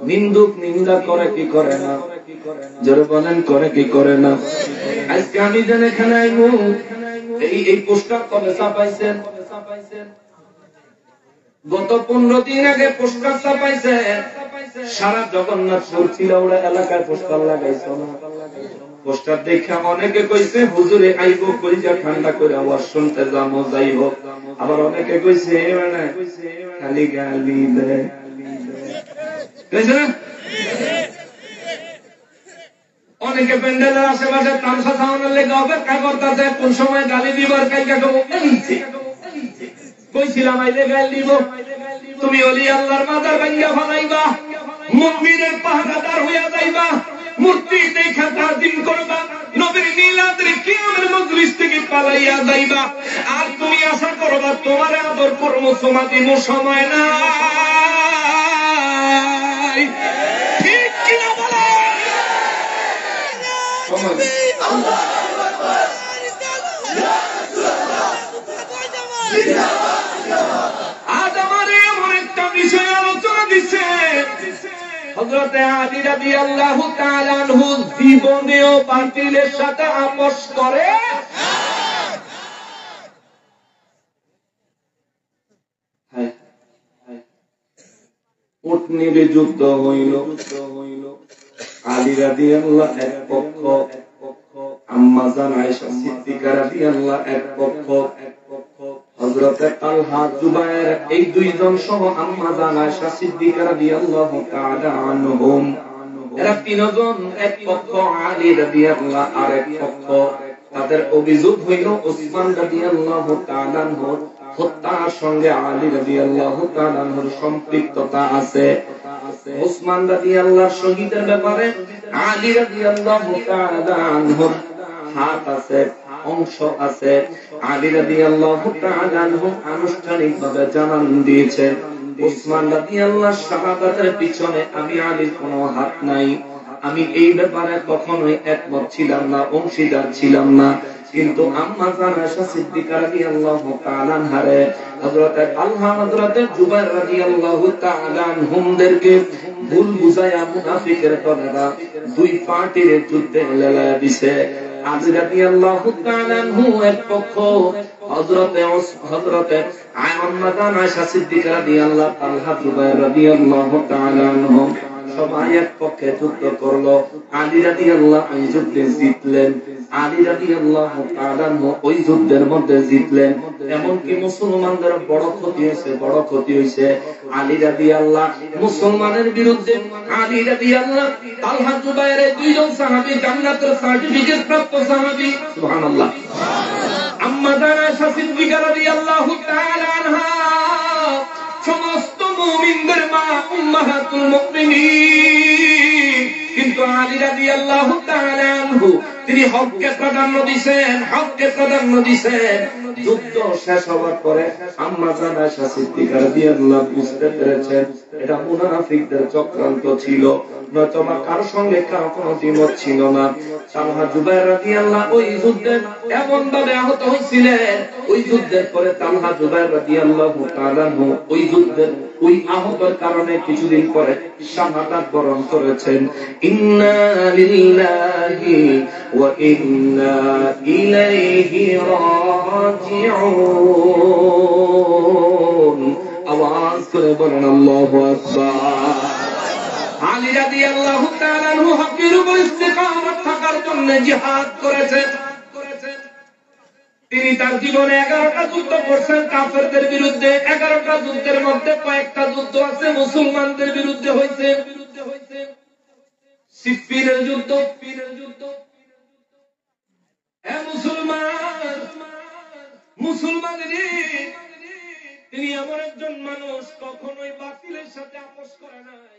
নিন্দুক নিন্দা করে কি করে না? জোরে বলেন করে কি করে না? আজকে আমি যেন এখানে আইবো, এই পোস্টার কবে ছাপাইছেন? গত 15 দিন আগে পোস্টার ছাপাইছে। সারা জগন্নাথপুর চিলাউড়া এলাকায় পোস্টার লাগাইছে। পোস্টার দেখে অনেকে কইছে হুজুরে আইবো, কইজা ঠান্ডা করে আওয়াজ শুনতে যাবো, যাই হোক। আবার অনেকে কইছে মানে খালি গালি দেয়, অনেকে প্যান্ডেলের আশেপাশে তামসা খাওয়ানোর লেগে অপেক্ষা করতেছে কোন সময় গালি দিবার। কালকে কইছিলাম আইলে গালি দিব, তুমি ওলি আল্লাহর মাজার ভাঙ্গা ফলাইবা, মন্দিরের পাহারাদার হইয়া যাইবা, মূর্তি দেখা তাজিম করবা, নবীর মিলাদের কিয়ামের মজলিস থেকে পালাইয়া যাইবা, আর তুমি আশা করবা তোমার আদর করব, সময় দিব, সময় নাই। ঠিক কিনা বলো? আজ আমার এমন একটা বিষয় আলোচনা দিচ্ছে, হযরতে আলী রাদিয়াল্লাহু তাআলা আনহু জীবনেও বাতিলের সাথে আপোষ করে। উটনির যুদ্ধ হইল, আলী রাদিয়াল্লাহু এক পক্ষ, আম্মা জান আয়েশা সিদ্দিকা রাদিয়াল্লাহু এক পক্ষ, হযরতে তালহা জুবায়ের এই দুইজন সহ আম্মা জান আয়েশা সিদ্দিকা রাদিয়াল্লাহু তাআলা আনহুম, এরা তিনজন এক পক্ষ, আলী রাদিয়াল্লাহু আরেক পক্ষ। তাদের অভিযোগ হইল ওসমান রাদিয়াল্লাহু তাআলা আনহুর হত্যার সঙ্গে আলী রাদিয়াল্লাহু তাআলা আনহুর সম্পৃক্ততা আছে। ওসমান রাদিয়াল্লাহু শহীদের ব্যাপারে আলী রাদিয়াল্লাহু তাআলা আনহুর হাত আছে, অংশ আছে। আলী রাদিয়াল্লাহু তাআলা আনহু আনুষ্ঠানিকভাবে জানান দিয়েছেন ওসমান রাদিয়াল্লাহু শাহাদাতের পিছনে আমি আলীর কোনো হাত নাই। আমি এই ব্যাপারে কখনোই একমত ছিলাম না, অংশীদার ছিলাম না। কিন্তু আম্মা জান আয়েশা সিদ্দিকা রাদিয়াল্লাহু তাআলা আনহারে হযরতে তালহা, হযরতে জুবায়ের রাদিয়াল্লাহু তাআলা আনহুমদেরকে ভুল বুঝায়া মুনাফিকের দলেরা দুই পার্টির যুদ্ধে লেলায়া দিছে। আলী রাদিয়াল্লাহু তাআলা আনহু এক পক্ষ, হযরতে আম্মা জান আয়েশা সিদ্দিকা রাদিয়াল্লাহু তাআলা, জুবায়ের রাদিয়াল্লাহু তাআলা আনহুম সবাই এক পক্ষে যুদ্ধ করলো। আলী রাদিয়াল্লাহু ওই যুদ্ধে জিতলেন। আলী রাদিয়াল্লাহু তাআলা ওই যুদ্ধের মধ্যে জিতলেন। এমনকি মুসলমানদের বড় ক্ষতি হয়েছে, বড় ক্ষতি হয়েছে। আলী রাদিয়াল্লাহু মুসলমানের বিরুদ্ধে, আলী রাদিয়াল্লাহু তালহা জুবায়ের দুইজন সাহাবী জান্নাতের সার্টিফিকেট প্রাপ্ত সাহাবী, সুবহানাল্লাহ। আম্মা জান আয়েশা সিদ্দিকা রাদিয়াল্লাহু তাআলা আনহা সমস্ত মুমিনদের মা, উম্মাহাতুল মুমিনিন। কিন্তু আলী রাদিয়াল্লাহু তাআলা আনহু তিনি হককে প্রাধান্য দিয়েছেন, হককে প্রাধান্য দিয়েছেন। যুদ্ধ শেষ হওয়ার পরে আম্মা জান আয়েশা সিদ্দিকা রাদিয়াল্লাহু বুঝতে পেরেছেন এটা মুনাফিকদের চক্রান্ত ছিল, নয়তোবা কারো সঙ্গে কারো কোনো দ্বিমত ছিল না। তালহা জুবায়ের রাদিয়াল্লাহু ওই যুদ্ধে এমন ভাবে আহত হয়েছিলেন, ওই যুদ্ধের পরে তালহা জুবায়ের রাদিয়াল্লাহু তাআলা ওই যুদ্ধের ওই আহতের কারণে কিছুদিন পরে শাহাদাত বরণ করেছেন। ইন্না লিল্লাহি ওয়া ইন্না ইলাইহি রাজিউন। আওয়াজ করে বলেন আল্লাহু আকবার। আলী রাদিয়াল্লাহু তাআলা আনহু হকের উপর ইস্তিকামত থাকার জন্য জিহাদ করেছেন। তিনি তার জীবনে 11টা যুদ্ধ করছেন কাফেরদের বিরুদ্ধে। 11টা যুদ্ধের মধ্যে কয়েকটা যুদ্ধ আছে মুসলমানদের বিরুদ্ধে হয়েছে। সিফফিনের যুদ্ধ, মুসলমানেরই তিনি এমন একজন মানুষ কখনোই বাতিলের সাথে আপোষ করে নাই।